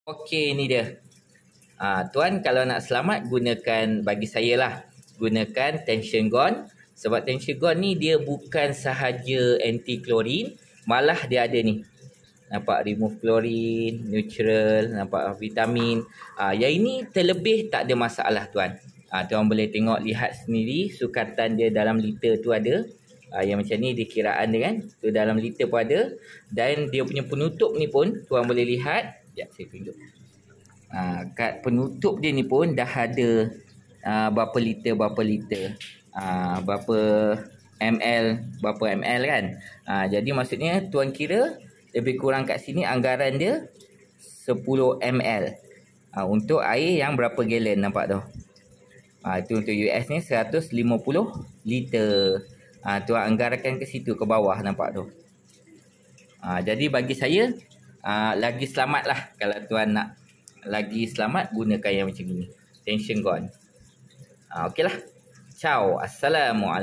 Okey, ni dia. Tuan kalau nak selamat gunakan, bagi saya lah, gunakan tension gun. Sebab tension gun ni dia bukan sahaja anti klorin, malah dia ada ni. Nampak remove klorin, neutral, nampak vitamin. Yang ini terlebih tak ada masalah tuan. Tuan boleh tengok, lihat sendiri sukatan dia dalam liter tu ada. Yang macam ni dia kiraan dia kan. Tu dalam liter pun ada. Dan dia punya penutup ni pun tuan boleh lihat. Sekejap saya tunjuk. Kat penutup dia ni pun dah ada berapa liter berapa ml kan. Jadi maksudnya tuan kira lebih kurang kat sini anggaran dia 10 ml untuk air yang berapa galen, nampak tu. Itu untuk US ni 150 liter. Tuan anggarkan ke situ, ke bawah, nampak tu. Jadi bagi saya lagi selamat lah. Kalau tuan nak lagi selamat, gunakan yang macam ni, tension gun. Okey lah. Ciao. Assalamualaikum.